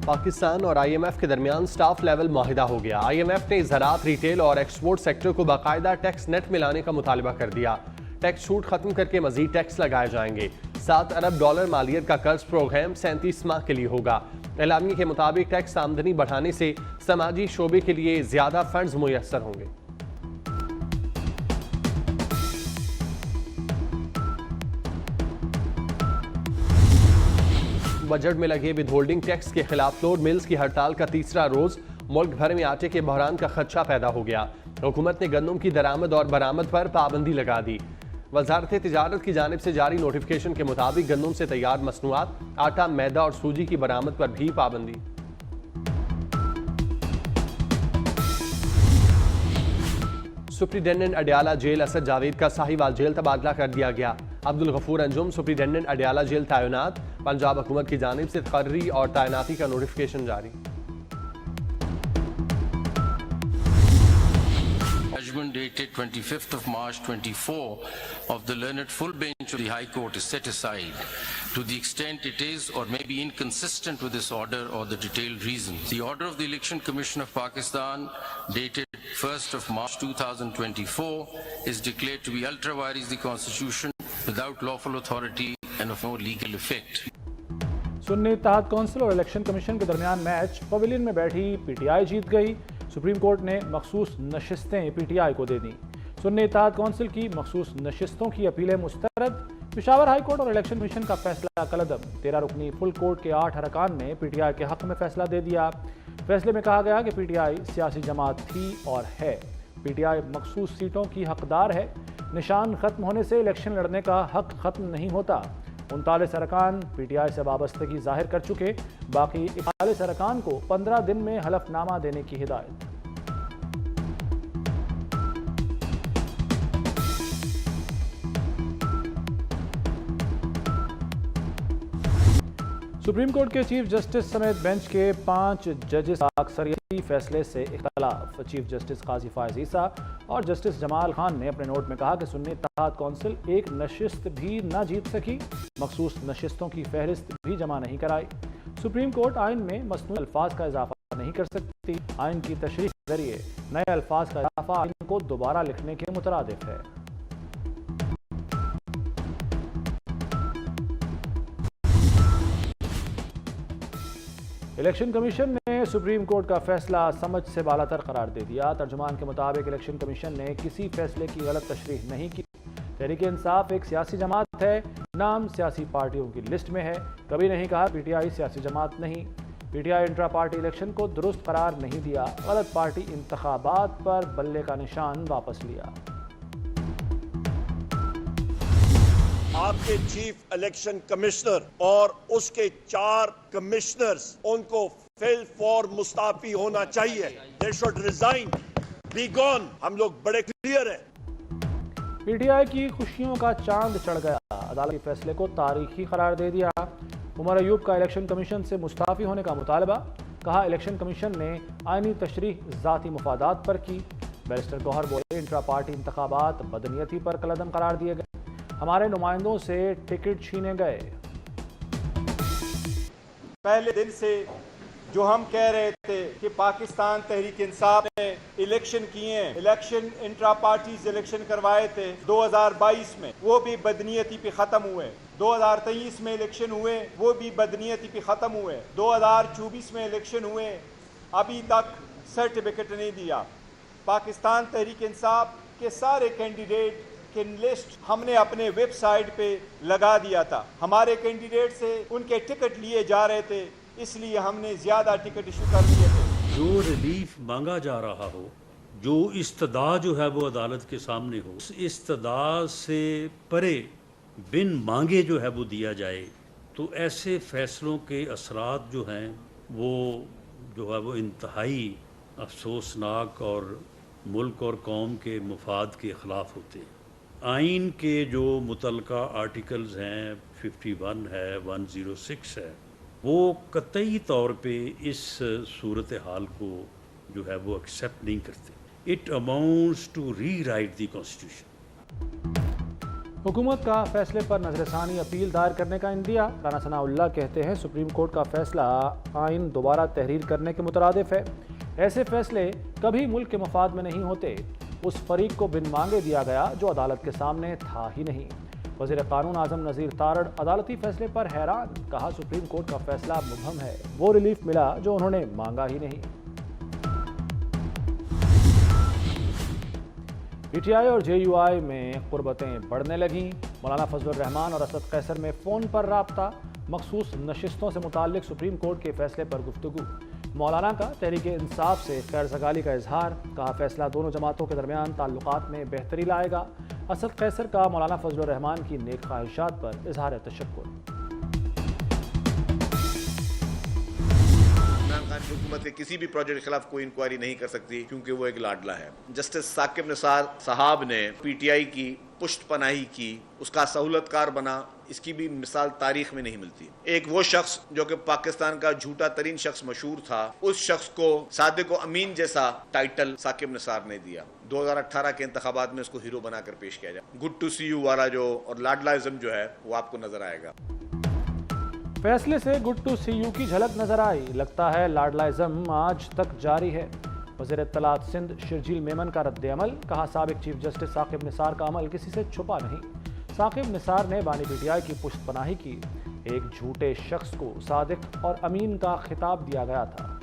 पाकिस्तान और IMF के दरमियान स्टाफ लेवल माहिदा हो गया। IMF ने ज़राअत, रिटेल और एक्सपोर्ट सेक्टर को बाकायदा टैक्स नेट में लाने का मुतालबा कर दिया। टैक्स छूट खत्म करके मजीद टैक्स लगाए जाएंगे। $7 अरब मालियत का कर्ज प्रोग्राम 37 माह के लिए होगा। एलामिया के मुताबिक टैक्स आमदनी बढ़ाने से समाजी शोबे के लिए ज्यादा फंड्स मुयस्सर होंगे। बजट में लगे विद होल्डिंग टैक्स के खिलाफ फ्लोर मिल्स की हड़ताल का तीसरा रोज। मुल्क भर में आटे के बहरान का खदशा पैदा हो गया। हुकूमत ने गंदम की दरामद और बरामद पर पाबंदी लगा दी। वजारत तिजारत की जानिब से जारी नोटिफिकेशन के मुताबिक गंदम से तैयार मसनूआत, आटा, मैदा और सूजी की बरामद पर भी पाबंदी। सुप्रिटेंडेंट अडयाला जेल असद जावेद का साहिवाल जेल तबादला कर दिया गया। अब्दुल गफूर अंजुम सुप्रिटेंडेंट अडयाला जेल तैनात। पंजाब हुकूमत की जानिब से तकर्री और तैनाती का नोटिफिकेशन जारी। Judgment dated 25th of March 24 of the learned full bench of the High Court is set aside to the extent it is or may be inconsistent with this order or the detailed reasons. The order of the Election Commission of Pakistan dated 1st of March 2024 is declared to be ultra vires the Constitution without lawful authority and of no legal effect. Sunni Ittehad council और election commission के दरमियान match. Pavilion में बैठी PTI जीत गई। Supreme court ने मखसूस नशिस्तें PTI को दे दी। Sunni Ittehad council की मखसूस नशिस्तों की अपीलें मुस्तरद। पेशावर हाई कोर्ट और इलेक्शन कमीशन का फैसला कलअदम। 13 रुकनी फुल कोर्ट के 8 अरकान ने PTI के हक में फैसला दे दिया। फैसले में कहा गया कि PTI सियासी जमात थी और है। PTI मखसूस सीटों की हकदार है। निशान खत्म होने से इलेक्शन लड़ने का हक खत्म नहीं होता। 39 अरकान PTI से वाबस्तगी जाहिर कर चुके। बाकी 41 अरकान को 15 दिन में हलफनामा देने की हिदायत। सुप्रीम कोर्ट के चीफ जस्टिस समेत बेंच के 5 जजेस का अक्सरियती फैसले से इख्तलाफ। चीफ जस्टिस काजी फायज ईसा और जस्टिस जमाल खान ने अपने नोट में कहा कि सुन्नी इत्तेहाद कौंसिल एक नशिस्त भी न जीत सकी। मखसूस नशिस्तों की फहरिस्त भी जमा नहीं कराई। सुप्रीम कोर्ट आइन में मसनूई अल्फाज का इजाफा नहीं कर सकती। आइन की तशरीह के जरिए नए अल्फाज का इजाफा आइन को दोबारा लिखने के मुतरादिफ है। इलेक्शन कमीशन ने सुप्रीम कोर्ट का फैसला समझ से बालातर करार दे दिया। तर्जुमान के मुताबिक इलेक्शन कमीशन ने किसी फैसले की गलत तशरीह नहीं की। तहरीक इंसाफ एक सियासी जमात है, नाम सियासी पार्टियों की लिस्ट में है। कभी नहीं कहा PTI सियासी जमात नहीं। PTI इंट्रा पार्टी इलेक्शन को दुरुस्त करार नहीं दिया। गलत पार्टी इंतखाबात पर बल्ले का निशान वापस लिया। आपके चीफ इलेक्शन कमिश्नर और उसके 4 कमिश्नर्स उनको फिल फॉर मुस्ताफी होना चाहिए। They should resign, be gone. हम लोग बड़े क्लियर हैं। PTI की खुशियों का चांद चढ़ गया। अदालत के फैसले को तारीखी करार दे दिया। उमर अयूब का इलेक्शन कमीशन से मुस्ताफी होने का मुतालबा। कहा इलेक्शन कमीशन ने आईनी तशरीह जाती मुफादात पर की। बैरिस्टर गौहर बोले इंट्रा पार्टी इंतखाबात बदनीयती पर कलअदम करार दिए गए। हमारे नुमाइंदों से टिकट छीने गए। पहले दिन से जो हम कह रहे थे कि पाकिस्तान तहरीक इंसाफ ने इलेक्शन किए हैं, इलेक्शन इंट्रा पार्टीज इलेक्शन करवाए थे 2022 में, वो भी बदनीयती पे ख़त्म हुए। 2023 में इलेक्शन हुए, वो भी बदनीयती पे ख़त्म हुए। 2024 में इलेक्शन हुए, अभी तक सर्टिफिकेट नहीं दिया। पाकिस्तान तहरीक इंसाफ के सारे कैंडिडेट की लिस्ट हमने अपने वेबसाइट पे लगा दिया था। हमारे कैंडिडेट से उनके टिकट लिए जा रहे थे, इसलिए हमने ज्यादा टिकट इशू कर दिए थे। जो रिलीफ मांगा जा रहा हो, जो इस्तदा जो है वो अदालत के सामने हो, उस इस्तदा से परे बिन मांगे जो है वो दिया जाए, तो ऐसे फैसलों के असरात जो हैं वो जो है वो इंतहाई अफसोसनाक और मुल्क और कौम के मुफाद के ख़िलाफ़ होते हैं। आइन के जो मुतलका आर्टिकल्स हैं, 51 है, 106 है, वो कतई तौर पे इस सूरत हाल को जो है वो एक्सेप्ट नहीं करते। It amounts to rewrite the constitution. हुकूमत का फैसले पर नजरसानी अपील दायर करने का इंदिया। राना सनाउल्लाह कहते हैं सुप्रीम कोर्ट का फैसला आइन दोबारा तहरीर करने के मुतरादिफ है। ऐसे फैसले कभी मुल्क के मफाद में नहीं होते। उस फरीक को बिन मांगे दिया गया जो अदालत के सामने था ही नहीं। वज़ीर कानून आज़म नज़ीर तारड़ अदालती फैसले पर हैरान, कहा सुप्रीम कोर्ट का फैसला मुबहम है, वो रिलीफ मिला जो उन्होंने मांगा ही नहीं। पीटीआई और जेयूआई में कुर्बतें बढ़ने लगीं। मौलाना फजलुर रहमान और असद कैसर में फ़ोन पर राब्ता। मखसूस नशिस्तों से मुताल्लिक सुप्रीम कोर्ट के फैसले पर गुफ्तगू। मौलाना का तहरीक इंसाफ से खैर सगाली का इजहार, कहा फैसला दोनों जमातों के दरमियान ताल्लुकात में बेहतरी लाएगा। असद कैसर का मौलाना फजलुर रहमान की नेक ख्वाहिशात पर इजहार तशक्कुर। इमरान खान की हुकूमत के किसी भी प्रोजेक्ट के खिलाफ कोई इंक्वायरी नहीं कर सकती क्योंकि वो एक लाडला है। जस्टिस साकिब निसार साहब ने पीटीआई की पुष्ट पनाही की, उसका सहूलतकार बना, इसकी भी मिसाल तारीख में नहीं मिलती। एक वो शख्स जो कि पाकिस्तान का झूठा तरीन शख्स मशहूर था, उस शख्स को सादिक अमीन जैसा टाइटल साकिब निसार ने दिया। 2018 के इंतखाबात में उसको हीरो बनाकर पेश किया जाए। गुड टू सी यू वाला जो और लाडलाइज्म जो है वो आपको नजर आएगा। फैसले से गुड टू सी यू की झलक नजर आई। लगता है लाडलाइज्म आज तक जारी है। वज़ीर इत्तलात सिंध शर्जील मेमन का रद्द अमल, कहा साबिक चीफ जस्टिस साकिब निसार का अमल किसी से छुपा नहीं। साकिब निसार ने बानी पीटीआई की पुष्ट पनाही की। एक झूठे शख्स को सादिक और अमीन का खिताब दिया गया था।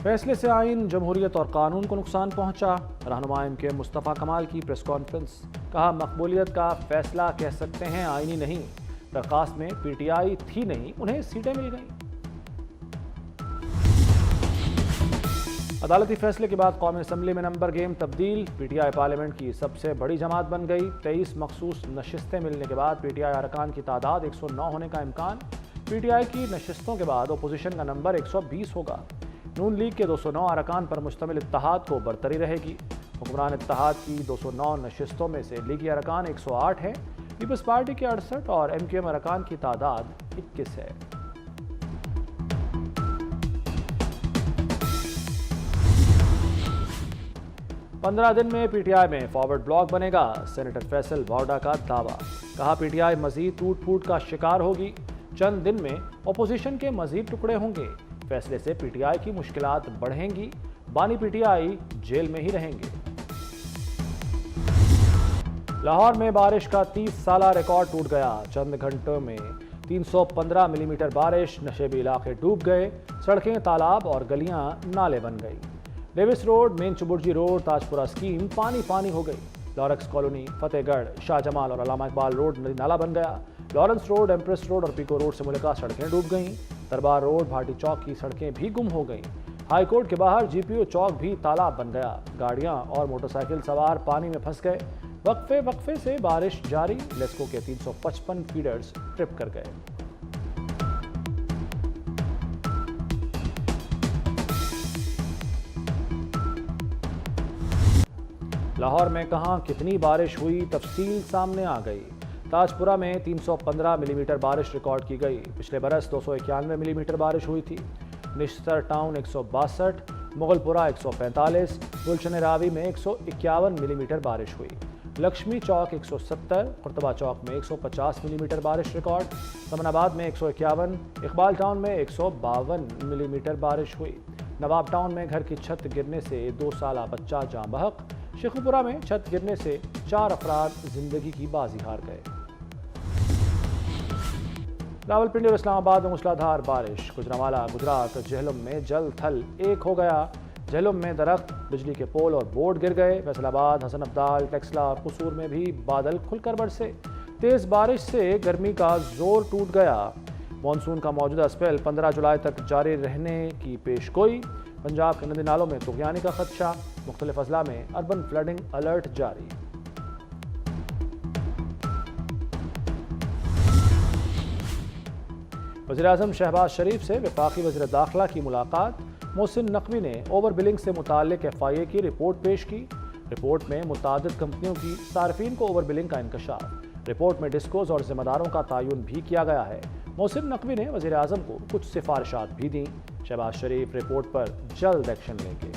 फैसले से आइन, जमहूरियत और कानून को नुकसान पहुंचा। रहनुमा एमके मुस्तफ़ा कमाल की प्रेस कॉन्फ्रेंस, कहा मकबूलियत का फैसला कह सकते हैं, आइनी नहीं। दरखास्त में पीटीआई थी नहीं, उन्हें सीटें मिल गईं। अदालती फैसले के बाद कौमी असम्बली में नंबर गेम तब्दील। पीटीआई पार्लियामेंट की सबसे बड़ी जमात बन गई। 23 मखसूस नशिस्तें मिलने के बाद पीटीआई अरकान की तादाद 109 होने का इम्कान। पीटीआई की नशिस्तों के बाद अपोजिशन का नंबर 120 होगा। नून लीग के 209 अरकान पर मुश्तमिल इत्तेहाद को बरतरी रहेगी। हुक्मरान इत्तेहाद की 209 नशिस्तों में से लीगी अरकान 108 हैं। पीपल्स पार्टी के 68 और एमक्यूएम अरकान की तादाद 21 है। पंद्रह दिन में पीटीआई में फॉरवर्ड ब्लॉक बनेगा। सेनेटर फैसल वावडा का दावा, कहा पीटीआई मजीद टूट फूट का शिकार होगी। चंद दिन में अपोजिशन के मजीद टुकड़े होंगे। फैसले से पीटीआई की मुश्किलात बढ़ेंगी। बानी पीटीआई जेल में ही रहेंगे। लाहौर में बारिश का 30 साला रिकॉर्ड टूट गया। चंद घंटों में 315 मिलीमीटर बारिश। नशेबी इलाके डूब गए। सड़कें तालाब और गलियां नाले बन गई। Davis road, main Chauburji road, Tajpura scheme पानी पानी हो गई। लॉरेंस कॉलोनी, फतेहगढ़, शाहजमाल और अलामा इकबाल रोड नदी नाला बन गया। लॉरेंस रोड, एम्प्रेस रोड और पीको रोड से मुल्का सड़कें डूब गईं। दरबार रोड, भाटी चौक की सड़कें भी गुम हो गईं। हाई कोर्ट के बाहर जीपीओ चौक भी तालाब बन गया। गाड़ियां और मोटरसाइकिल सवार पानी में फंस गए। वक्फे से बारिश जारी। लेस्को के 355 फीडर्स ट्रिप कर गए। लाहौर में कहां कितनी बारिश हुई, तफसील सामने आ गई। ताजपुरा में 315 मिलीमीटर बारिश रिकॉर्ड की गई। पिछले बरस 291 मिलीमीटर बारिश हुई थी। निश्तर टाउन 162, मुगलपुरा 145, गुलशन रावी में 151 मिलीमीटर बारिश हुई। लक्ष्मी चौक 170, कुर्तबा चौक में 150 मिलीमीटर बारिश रिकॉर्ड। तमनाबाद में 151, इकबाल टाउन में 152 मिलीमीटर बारिश हुई। नवाब टाउन में घर की छत गिरने से 2 साला बच्चा जाँ बहक। शेखुपुरा में छत गिरने से 4 अफराद जिंदगी की बाजी हार गए। रावलपिंडी और इस्लामाबाद में मूसलाधार बारिश। गुजरांवाला, गुजरात, जहलुम में जल थल एक हो गया। जहलुम में दरख्त, बिजली के पोल और बोर्ड गिर गए। फैसलाबाद, हसन अब्दाल, टेक्सला और कसूर में भी बादल खुलकर बरसे। तेज बारिश से गर्मी का जोर टूट गया। मानसून का मौजूदा स्पेल 15 जुलाई तक जारी रहने की पेशगोई। पंजाब के नदी नालों में तुगयानी का खदशा। मुख्तलिफ अजला में अर्बन फ्लडिंग अलर्ट जारी। वज़ीर-ए-आज़म शहबाज शरीफ से वफाकी वज़ीर दाखिला की मुलाकात। मोहसिन नकवी ने ओवर बिलिंग से मुताल्लिक FIA की रिपोर्ट पेश की। रिपोर्ट में मुतादिद कंपनियों की सार्फिन को ओवर बिलिंग का इंकशाफ। रिपोर्ट में डिस्कोज और जिम्मेदारों का तयन भी किया गया है। मोहसिन नकवी ने वज़ीर-ए-आज़म को कुछ सिफारिशात भी दी। शहबाज शरीफ रिपोर्ट पर जल्द एक्शन लेंगे।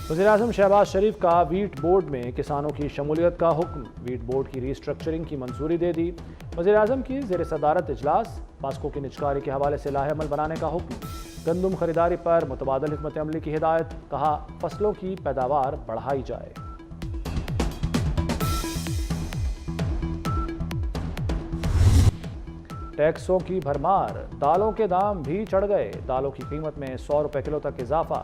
वज़ीर-ए-आज़म शहबाज शरीफ का वीट बोर्ड में किसानों की शमूलियत का हुक्म। वीट बोर्ड की रीस्ट्रक्चरिंग की मंजूरी दे दी। वज़ीर-ए-आज़म की ज़ेर सदारत इजलास। पास्को की निजकारी के हवाले से लाहे अमल बनाने का हुक्म। गंदुम खरीदारी पर मुतबादल हिकमत अमली की हिदायत। कहा फसलों की पैदावार बढ़ाई जाए। टैक्सों की भरमार। दालों के दाम भी चढ़ गए। दालों की कीमत में 100 रुपए किलो तक इजाफा।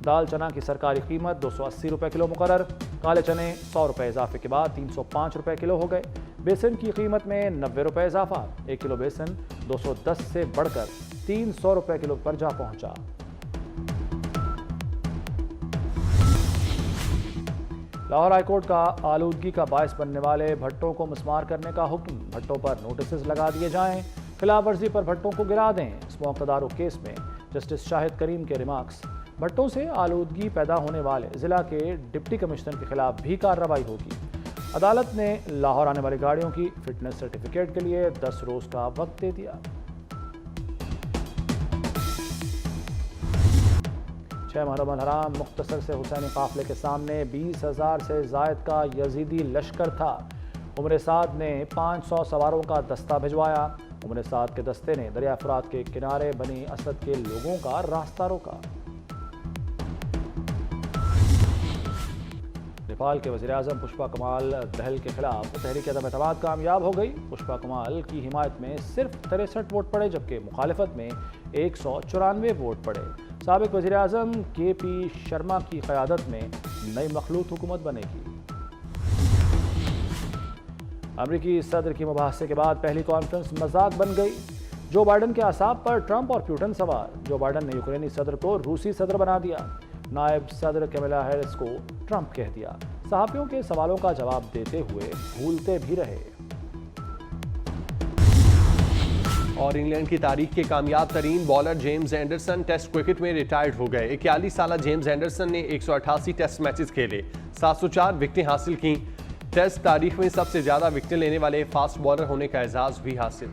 दाल चना की सरकारी कीमत 280 रुपए किलो मुकर्रर। काले चने 100 रुपए इजाफे के बाद 305 रुपए किलो हो गए। बेसन की कीमत में 90 रुपए इजाफा। 1 किलो बेसन 210 से बढ़कर 300 रुपए किलो पर जा पहुंचा। लाहौर हाईकोर्ट का आलूदगी का बायस बनने वाले भट्टों को मस्मार करने का हुक्म। भट्टों पर नोटिस लगा दिए जाएं। खिलाफ वर्जी पर भट्टों को गिरा दें। स्मोक तदारुक केस में जस्टिस शाहिद करीम के रिमार्क्स। भट्टों से आलूदगी पैदा होने वाले जिला के डिप्टी कमिश्नर के खिलाफ भी कार्रवाई होगी। अदालत ने लाहौर आने वाली गाड़ियों की फिटनेस सर्टिफिकेट के लिए 10 रोज का वक्त दे दिया। 6 मुहर्रम हराम मुख्तसर से हुसैनी काफिले के सामने 20,000 से जायद का यजीदी लश्कर था। उमर साद ने 500 सवारों का दस्ता भिजवाया। उमर साद के दस्ते ने दरिया फुरात के किनारे बनी असद के लोगों का रास्ता रोका। नेपाल के वज़ीर-ए-आज़म पुष्पा कमाल दहल के खिलाफ तहरीक अदम एतमाद कामयाब हो गई। पुष्पा कमाल की हिमायत में सिर्फ 63 वोट पड़े, जबकि मुखालिफत में 194 वोट पड़े। साबिक वज़ीर-ए-आज़म KP शर्मा की क़यादत में नई मखलूत हुकूमत बनेगी। अमरीकी सदर की मुबाहसे के बाद पहली कॉन्फ्रेंस मजाक बन गई। जो बाइडन के असाब पर ट्रंप और प्यूटन सवार। जो बाइडन ने यूक्रेनी सदर को रूसी सदर बना दिया। नायब सदर कैमला हैरिस को ट्रंप कह दिया। सहाफ़ियों के सवालों का जवाब देते हुए भूलते भी रहे। और इंग्लैंड की तारीख के कामयाब तरीन bowler James Anderson test cricket में रिटायर्ड हो गए। 41 साल जेम्स एंडरसन ने 188 टेस्ट मैचेस खेले, 704 विकेटें हासिल की। टेस्ट तारीख में सबसे ज्यादा विकेटें लेने वाले फास्ट बॉलर होने का एजाज भी हासिल।